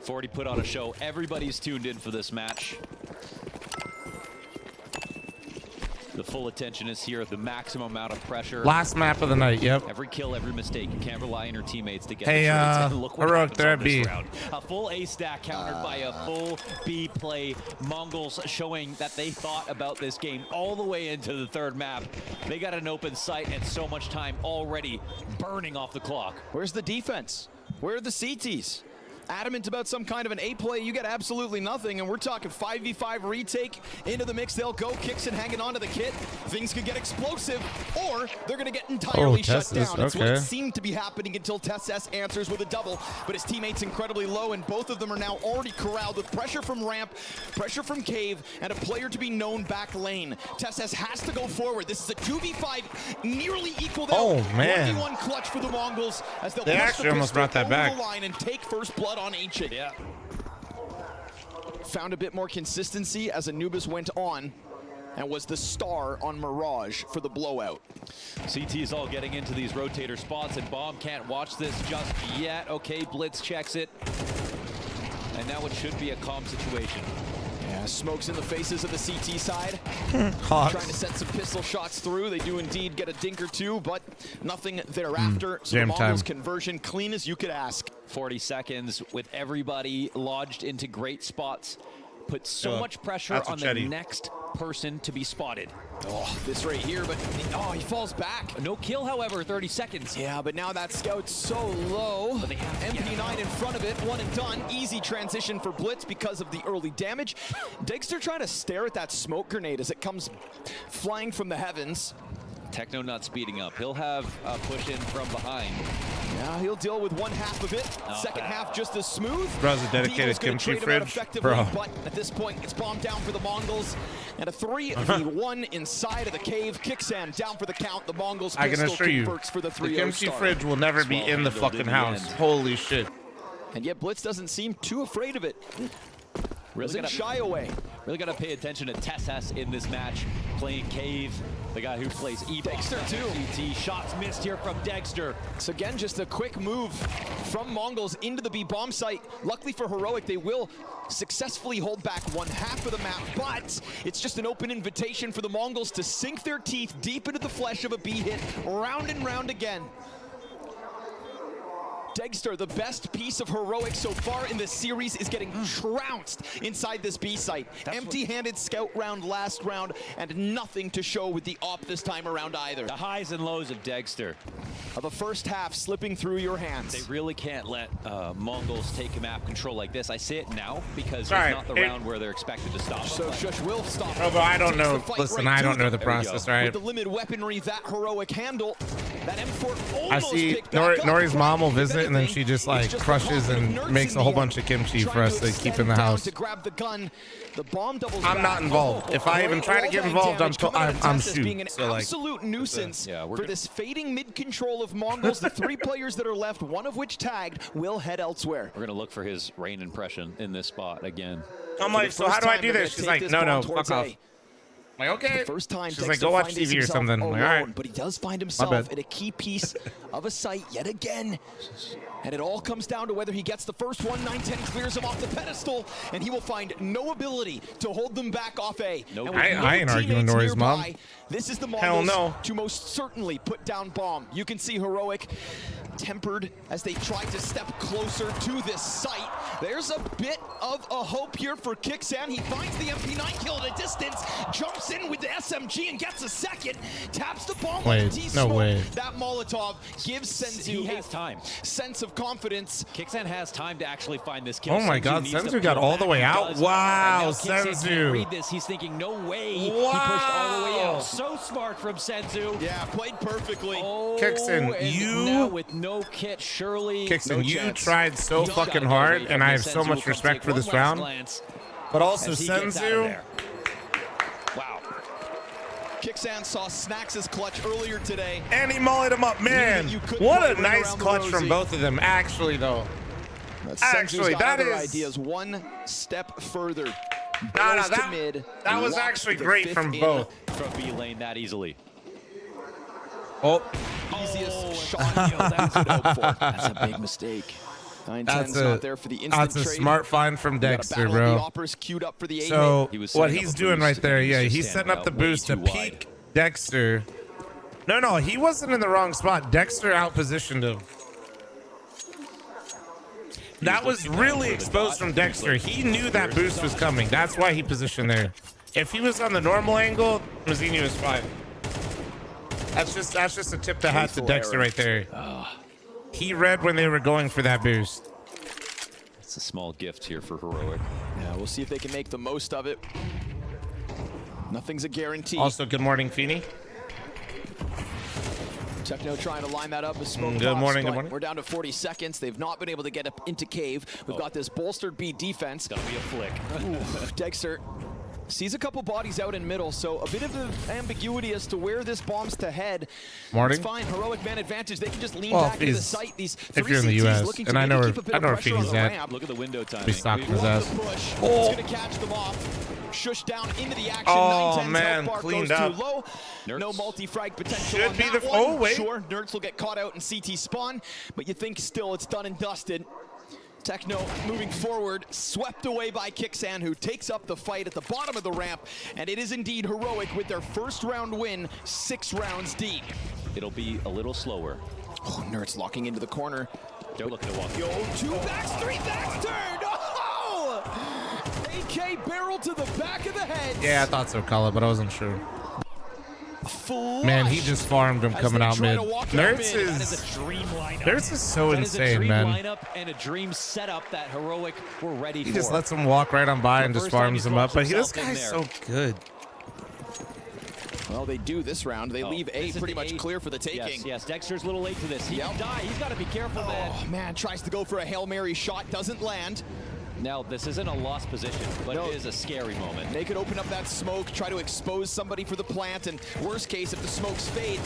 40 put on a show. Everybody's tuned in for this match. The full attention is here, the maximum amount of pressure. Last map of the night, yep. Every kill, every mistake. You can't rely on your teammates to get hey, the trades. And look what Heroic, happens on this B. round. A full A stack countered by a full B play. Mongolz showing that they thought about this game all the way into the third map. They got an open sight and so much time already burning off the clock. Where's the defense? Where are the CTs? Adamant about some kind of an A play, you get absolutely nothing, and we're talking 5v5 retake into the mix. They'll go. Kixon hanging on to the kit. Things could get explosive, or they're going to get entirely shut down. It's what seemed to be happening until TessS answers with a double, but his teammate's incredibly low, and both of them are now already corralled with pressure from ramp, pressure from cave, and a player to be known back lane. TessS has to go forward. This is a 2v5, nearly equal. Oh man! 1v1 clutch for the Mongolz as they'll they actually almost brought that back. The line and take first blood on Ancient. Yeah. Found a bit more consistency as Anubis went on and was the star on Mirage for the blowout. CT is all getting into these rotator spots, and Bomb can't watch this just yet. Okay, Blitz checks it. And now it should be a calm situation. Yeah, smokes in the faces of the CT side. Trying to send some pistol shots through. They do indeed get a dink or two, but nothing thereafter. So the Mongolz conversion clean as you could ask. 40 seconds with everybody lodged into great spots. Put so much pressure on the next person to be spotted. Oh, this right here, but oh, he falls back. No kill, however, 30 seconds. Yeah, but now that scout's so low. MP9 in front of it, one and done. Easy transition for Blitz because of the early damage. Dexter trying to stare at that smoke grenade as it comes flying from the heavens. Techno not speeding up. He'll have a push in from behind. Yeah, he'll deal with one half of it. Second half just as smooth. Bro's a dedicated kimchi fridge. Bro. But at this point, it's bombed down for the Mongolz. And a 3v1 inside of the cave. Kixan down for the count. The Mongolz I can assure you, for the kimchi fridge will never be in the fucking house. Holy shit. And yet Blitz doesn't seem too afraid of it. Doesn't shy away. Really got to pay attention to TessS in this match. Playing Cave, the guy who plays Dexter too. CT. Shots missed here from Dexter. So again, just a quick move from Mongolz into the B bomb site. Luckily for Heroic, they will successfully hold back one half of the map, but it's just an open invitation for the Mongolz to sink their teeth deep into the flesh of a B hit, round and round again. Dexter, the best piece of Heroic so far in this series, is getting trounced inside this B site. Empty-handed scout round last round, and nothing to show with the op this time around either. The highs and lows of Dexter. Of the first half slipping through your hands. They really can't let Mongolz take map control like this. I say it now because it's not the round where they're expected to stop. So Shush will stop. Oh, but I don't know. Listen, I don't know the process, right? With the limited weaponry that Heroic handle, that M4 almost I see Nori's mom will visit, and then she just like crushes and makes a whole bunch of kimchi for us to keep in the house. I'm not involved. If I even try to get involved, I'm shooting. So like, absolute nuisance for this fading mid control of Mongolz. The 3 players that are left, one of which tagged, will head elsewhere. We're gonna look for his rain impression in this spot again. I'm like, so how do I do this? She's like, no, fuck off. Like, okay. First time she's like, go watch TV or something. Like, all right. But he does find himself at a key piece of a site yet again. And it all comes down to whether he gets the first one. 9-10 clears him off the pedestal, and he will find no ability to hold them back off A. Nope. I ain't arguing Nori's mom. This is the Mongolz to most certainly put down bomb. You can see Heroic tempered as they try to step closer to this site. There's a bit of a hope here for Kixan. He finds the MP9 kill at a distance, jumps in with the SMG and gets a second, taps the bomb. Wait, no way. That Molotov gives Senzu time. Sense of confidence. Kixan has time to actually find this kill. Oh my God, Senzu got all the way out. Wow, Senzu. Read this. He's thinking, no way. He pushed all the way out. So smart from Senzu. Yeah, played perfectly. Oh, Kixan, you with no kit, surely. Kixan, you tried so fucking hard, and I have so much respect for this round. But also Senzu. Wow. Kixan saw Snax's clutch earlier today. And he mullied him up, man. What a nice clutch from both of them, actually, though. Actually, that is ideas one step further. That was actually great from both. From B lane that easily. Easiest shot that's a big mistake. 9-10's not there for the instant that's a trade. smart find from Dexter, bro. Queued up for the So what he's doing right there, yeah, he's setting up the boost to peek Dexter. No, he wasn't in the wrong spot. Dexter outpositioned him. That was really exposed from Dexter. He knew that boost was coming. That's why he positioned there. If he was on the normal angle, Mazzini was fine. That's just a tip the hat to Dexter right there. He read when they were going for that boost. It's a small gift here for Heroic. Yeah, we'll see if they can make the most of it. Nothing's a guarantee. Also, good morning, Feeney. Techno trying to line that up with smoke. Good morning, good morning. We're down to 40 seconds. They've not been able to get up into cave. We've got this bolstered B defense. That'll be a flick. Dexter sees a couple bodies out in middle, so a bit of an ambiguity as to where this bomb's to head. Morning. It's fine. Heroic man advantage. They can just lean back into the site. These if you're in the U.S. and I know where Feeney's at. Look at the window timing. Be stocking his ass. It's going to catch them off. Shush down into the action. Oh man, cleaned up. Too low. No multi-frag potential. Should on be that the. one. Oh wait. Sure, Nerds will get caught out in CT spawn, but you think still it's done and dusted. Techno moving forward, swept away by Kixan, who takes up the fight at the bottom of the ramp, and it is indeed Heroic with their first round win, 6 rounds deep. It'll be a little slower. Oh, Nerds locking into the corner. They're looking to walk. Yo, 2 backs, 3 backs, turn! Oh! AK barrel to the back of the head. Yeah, I thought so, Kala, but I wasn't sure. Flush. Man, he just farmed him coming out mid. Nerds is so insane, man. Lineup and a dream setup that Heroic were ready for. He just lets him walk right on by and just farms him up. But this guy's so good. Well, they do this round. They leave A pretty much clear for the taking. Yes, Dexter's a little late to this. He can die. He's got to be careful, man. Oh, man, tries to go for a Hail Mary shot. Doesn't land. Now, this isn't a lost position, but it is a scary moment. They could open up that smoke, try to expose somebody for the plant, and worst case, if the smokes fade,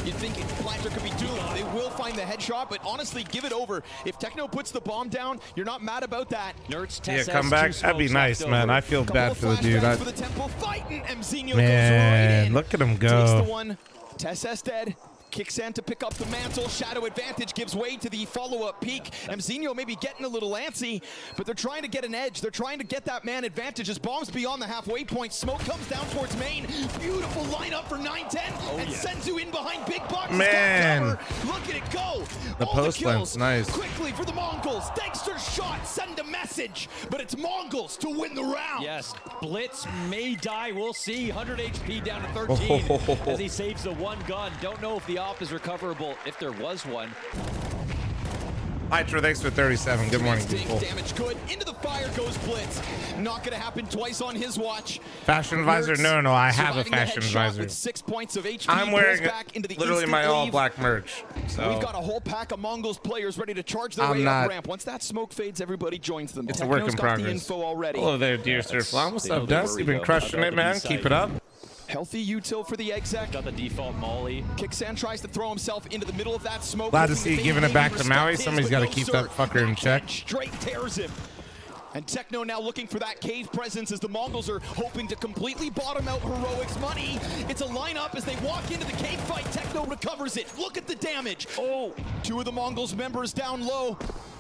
you'd think Planter could be doomed. They will find the headshot, but honestly, give it over. If Techno puts the bomb down, you're not mad about that. Nerds, yeah, come back. That'd be nice, man. I feel bad for the dude. For the temple, fighting. Man, goes right in. Look at him go. Takes the one. Tess dead. Kixan to pick up the mantle. Shadow advantage gives way to the follow-up peak. Mzinho maybe getting a little antsy, but they're trying to get an edge. They're trying to get that man advantage as bombs beyond the halfway point. Smoke comes down towards main. Beautiful lineup for 9-10. And Senzu in behind big box. Man. Look at it go. The post lamp's nice. Quickly for the Mongols. Dexter's shot. Send a message. But it's Mongols to win the round. Yes. Blitz may die. We'll see. 100 HP down to 13 as he saves the one gun. Don't know if the op is recoverable, if there was one. Hydra, thanks for 37. Good morning, people. Damage good. Into the fire goes Blitz. Not going to happen twice on his watch. Fashion advisor? No, I have a fashion advisor. With 6 points of HP. I'm wearing back into the literally my all black merch. So we've got a whole pack of Mongols players ready to charge their way up ramp. Once that smoke fades, everybody joins them. It's a work in progress. The info already. Hello there, dear Sir fl0m. What's up, Dust? You've been crushing it, man. Keep it up. Healthy util for the exec. Got the default molly. Kixan tries to throw himself into the middle of that smoke. Glad to see you giving it back to Maui. Somebody's got to keep that fucker in check. Straight tears him. And Techno now looking for that cave presence as the Mongols are hoping to completely bottom out Heroic's money. It's a lineup as they walk into the cave fight. Techno recovers it. Look at the damage. Oh, 2 of the Mongols members down low.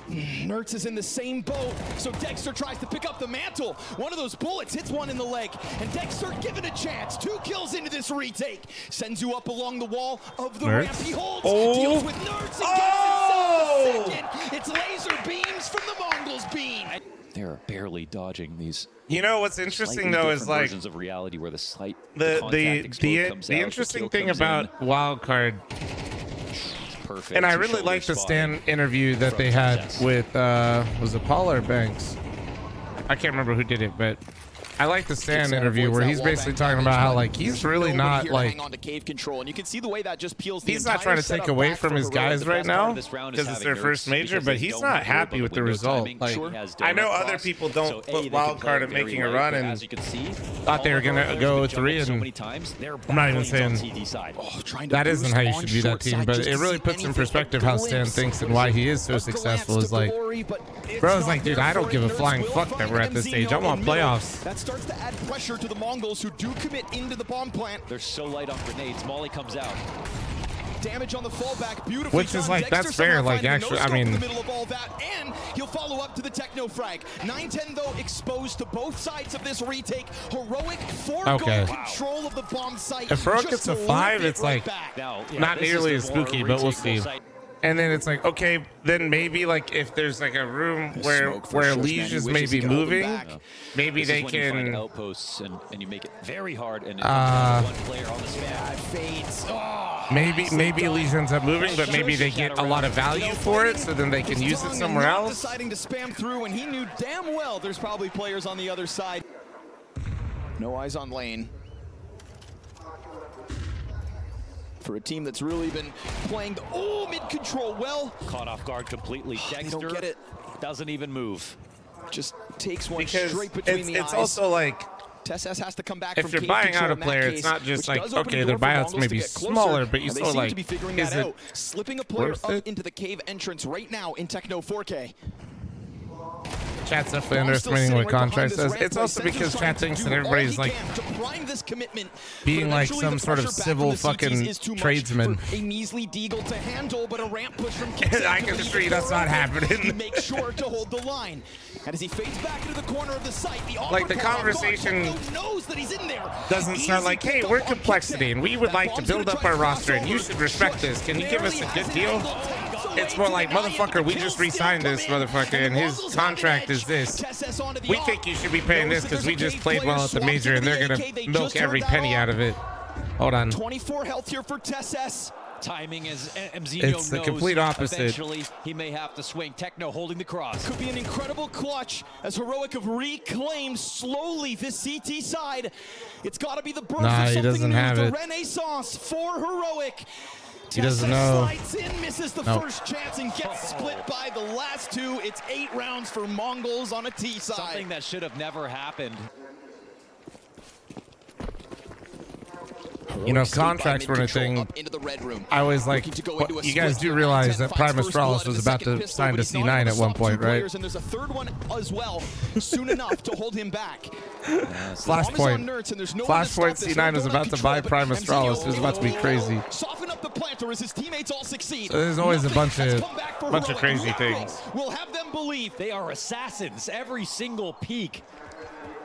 Nerds is in the same boat, so Dexter tries to pick up the mantle. One of those bullets hits one in the leg, and Dexter given a chance. 2 kills into this retake. Sends you up along the wall of the ramp. He holds, deals with Nerds, and gets himself a second. It's laser beams from the Mongols beam. They're barely dodging these. You know what's interesting though is like versions of reality where the interesting thing about Wildcard. Perfect. And I really like the Stan interview that they had with was it Paul or Banks? I can't remember who did it, but I like the Stan interview where he's basically talking about how like he's really not like hang on to cave control, and you can see the way that just peels the he's not trying to take away from his guys right now because it's their first major, but he's not happy with the result. Like I know other people don't put Wildcard at making a run and thought they were gonna go 3, and I'm not even saying that isn't how you should view that team, but it really puts in perspective how Stan thinks and why he is so successful. Is like, bro's like, dude, I don't give a flying fuck that we're at this stage. I want playoffs. Starts to add pressure to the Mongols who do commit into the bomb plant. They're so light on grenades. Molly comes out. Damage on the fallback, beautifully which is done. like, Dexter that's fair. Like, actually, I mean, in the middle of all that, and he'll follow up to the techno frag. 910 though exposed to both sides of this retake. Heroic forego control of the bomb site. If Heroic gets a 5, it's like not nearly as spooky, but we'll see. And then it's like, okay, then maybe like if there's like a room where Liege is maybe moving, maybe they can outposts and you make it very hard and one player on the spam fades. Maybe Liege ends up moving, but maybe they get a lot of value for it, so then they can use it somewhere else. Deciding to spam through, and he knew damn well there's probably players on the other side. No eyes on lane. For a team that's really been playing the mid-control well. Caught off guard completely. Dexter don't get it. Doesn't even move. Just takes one because straight between the eyes. It's also like, TeSeS has to come back if you're buying out a player, it's not just like, okay, their buyouts may be smaller, but you still like, is it slipping a player up into the cave entrance right now in Techno 4K. Chat's definitely underestimating what Contract says. It's also because chat thinks that everybody's like being like some sort of civil fucking tradesman. A measly deagle to handle, but a ramp push from I can agree that's not happening. Make sure to hold the line. And as he fades back into the corner of the site, the conversation knows that he's in there. Doesn't start like, hey, we're Complexity and we would like to build up our roster and you should respect this. Can you give us a good deal? It's more like, motherfucker, we just re-signed this motherfucker and his contract is this. We think you should be paying this because we just played well at the major and they're going to milk every penny out of it. Hold on. 24 health here for TeSeS. Timing is MZino it's the complete opposite. Eventually, he may have to swing. Techno holding the cross. Could be an incredible clutch as Heroic have reclaimed slowly this CT side. It's got to be the birth of something new. The renaissance for Heroic. He doesn't know. Slides in, misses the first chance and gets split by the last two. It's 8 rounds for Mongolz on a T side. Something that should have never happened. You know, if contracts were a thing, I was like, you guys do realize that Prime Astralis was about to sign to C9 at one point, right? And there's a third one as well, soon enough to hold him back. Flashpoint C9 was about to buy Prime Astralis. It was about to be crazy. Soften up the planter as his teammates all succeed. So there's always a bunch of crazy things. We'll have them believe they are assassins. Every single peak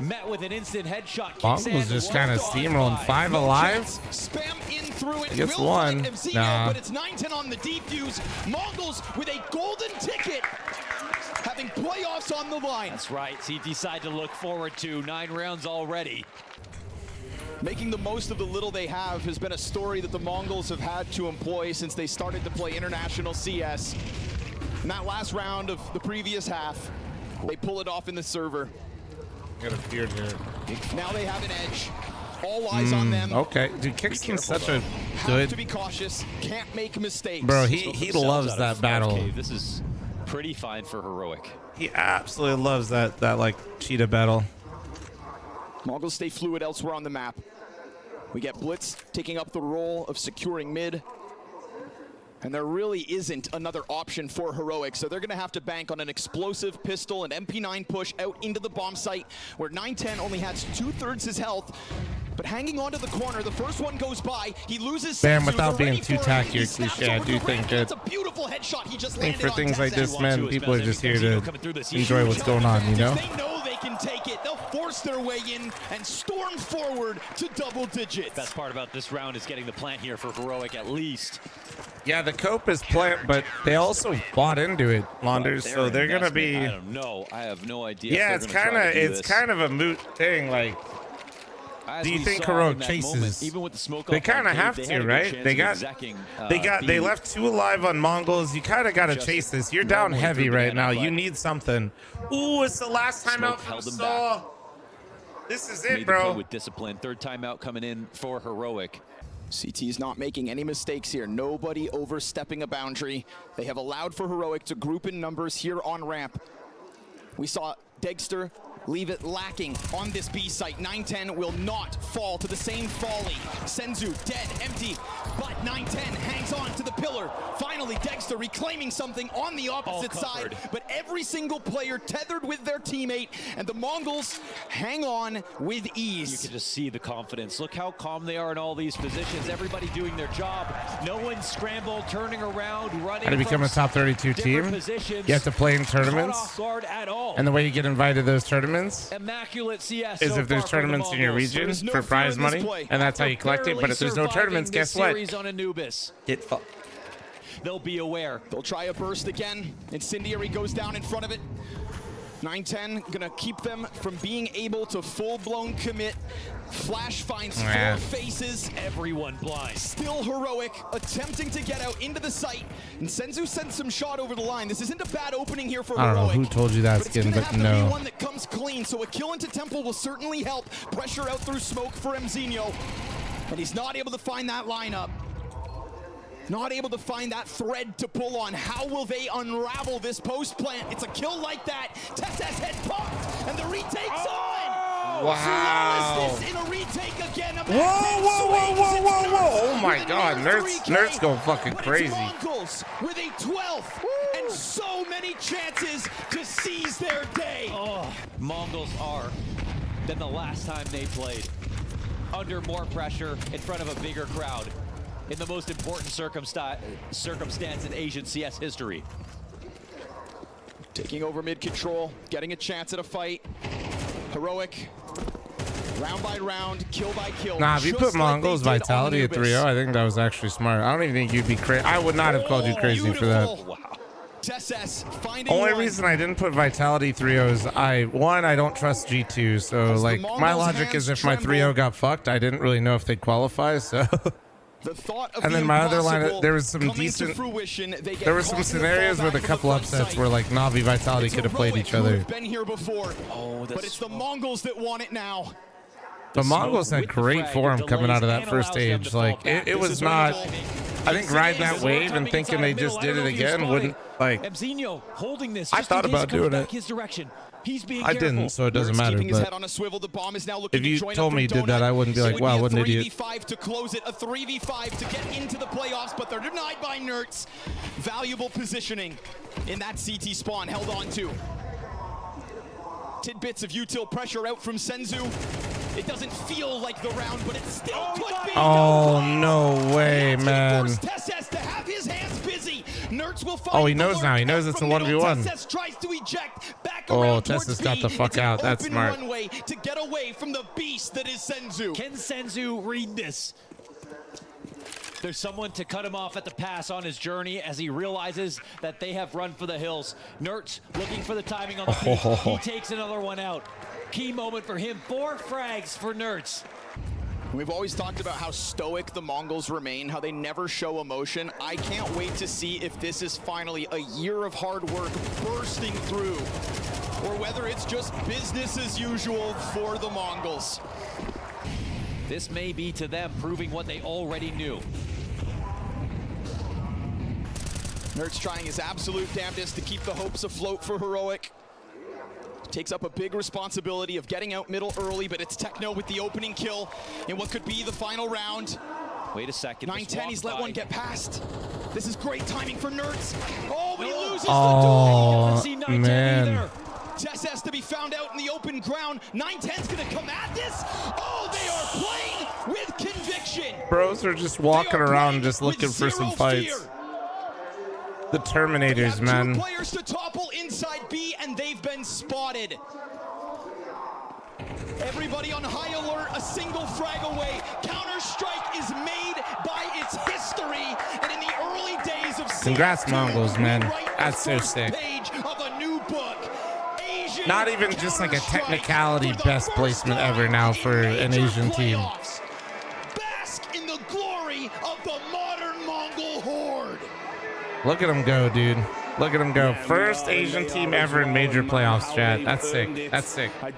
met with an instant headshot. Mongolz just kind of steamrolling 5 alive. Spam in through it. I guess one. Nah. But it's 910 on the defuse. Mongolz with a golden ticket, having playoffs on the line. That's right. CT side to look forward to. 9 rounds already. Making the most of the little they have has been a story that the Mongolz have had to employ since they started to play international CS. In that last round of the previous half, they pull it off in the server. Got a beard here. Now they have an edge. All eyes on them. Okay, dude, Kickston's such a good. Have to be cautious. Can't make mistakes. Bro, he loves that battle. This is pretty fine for Heroic. He absolutely loves that like cheetah battle. Mongolz stay fluid elsewhere on the map. We get Blitz taking up the role of securing mid. And there really isn't another option for Heroic, so they're going to have to bank on an explosive pistol and MP9 push out into the bomb site, where 910 only has 2/3 his health. But hanging onto the corner, the first one goes by. He loses. Bam, without being too tacky or cliche, I do think that. A beautiful headshot. He just for things like this, man, people are just here to enjoy what's going on, you know? They know they can take it. They'll force their way in and storm forward to double digits. Best part about this round is getting the plant here for Heroic at least. Yeah, the cope is plant, but they also bought into it, Launders, so they're gonna be. I don't know. I have no idea. Yeah, it's kind of a moot thing. Like, do you think Heroic chases? Even with the smoke, they kind of have to, right? They left 2 alive on Mongolz. You kind of got to chase this. You're down heavy right now. You need something. Ooh, it's the last timeout from Saw. This is it, bro. With discipline, 3rd timeout coming in for Heroic. CT is not making any mistakes here. Nobody overstepping a boundary. They have allowed for Heroic to group in numbers here on ramp. We saw Dexter leave it lacking on this B site. 910 will not fall to the same folly. Senzu dead, empty, but 910 hangs on to the pillar. Finally, Dexter reclaiming something on the opposite side, but every single player tethered with their teammate, and the Mongols hang on with ease. You can just see the confidence. Look how calm they are in all these positions. Everybody doing their job. No one scrambled, turning around, running. How to become a top 32 team? Positions. You have to play in tournaments. Off guard at all. And the way you get invited to those tournaments Immaculate CS is so if there's tournaments in your region for prize money, and that's how you collect it. But if there's no tournaments, guess what? On Anubis. Get fucked. They'll be aware. They'll try a burst again. Incendiary goes down in front of it. 910 gonna keep them from being able to full-blown commit. Flash finds 4 faces. Everyone blind. Still heroic, attempting to get out into the site. And Senzu sends some shot over the line. This isn't a bad opening here for I don't heroic. know who told you that, Skin, but to no. be one that comes clean, so a kill into Temple will certainly help. Pressure out through smoke for Mzinho. And he's not able to find that lineup. Not able to find that thread to pull on. How will they unravel this post plant? It's a kill like that. Tessa's head popped, and the retake's on. Wow. In a retake again. Whoa. Oh my God, Nerds go fucking crazy. Mongolz with a 12th and so many chances to seize their day. Mongols are than the last time they played. Under more pressure, in front of a bigger crowd. In the most important circumstance in Asian CS history. Taking over mid control, getting a chance at a fight. Heroic, round by round, kill by kill. Nah, if you put Mongolz Vitality at 3-0, I think that was actually smart. I don't even think you'd be crazy. I would not have called you crazy for that. Wow. Only reason I didn't put Vitality 3-0 is I don't trust G2, so like my logic is if my 3-0 got fucked, I didn't really know if they'd qualify, so. And then my other line, there was some decent, there were some scenarios with a couple upsets where like Na'Vi Vitality could have played each other. Been here before, but it's the Mongols that want it now. The Mongols had great form coming out of that first stage. Like it was not. I think riding that wave and thinking they just did it again wouldn't like. Mzinho holding this. I thought about doing it. I didn't, so it doesn't matter. But if you told me you did that, I wouldn't be like, wow, what an idiot. 3v5 to close it, a 3v5 to get into the playoffs, but they're denied by Nerds. Valuable positioning in that CT spawn, held on to. Tidbits of util pressure out from Senzu. It doesn't feel like the round, but it still could be. Oh, no way, man. To have his hands busy. Nerds will Oh, he knows now. He knows it's a 1v1. Tries to eject back oh, Tessa's got the fuck out. That's smart. Runway to get away from the beast that is Senzu. Can Senzu read this? There's someone to cut him off at the pass on his journey as he realizes that they have run for the hills. Nerds looking for the timing on the peak. He takes another one out. Key moment for him. 4 frags for Nerds. We've always talked about how stoic the Mongols remain, how they never show emotion. I can't wait to see if this is finally a year of hard work bursting through, or whether it's just business as usual for the Mongols. This may be to them proving what they already knew. Nerds trying his absolute damnedest to keep the hopes afloat for Heroic. Takes up a big responsibility of getting out middle early, but it's Techno with the opening kill in what could be the final round. Wait a second. 910, he's let one get past. This is great timing for Nerds. Oh, but he loses the duel. Man. Tess has to be found out in the open ground. 910's gonna come at this. Oh, they are playing with conviction. Bros are just walking around just looking for some fights. Fear. The Terminators, man. 2 players to topple inside B, and they've been spotted. Everybody on high alert, a single frag away. Counter-Strike is made by its history, and in the early days of CS2, congrats, Mongols, man. That's so sick. Page of a new book. Not even just like a technicality best placement ever now for an Asian team. Bask in the glory of the modern Mongol horde. Look at him go, dude. Look at him go. First Asian team ever in major playoffs, chat. That's sick. That's sick.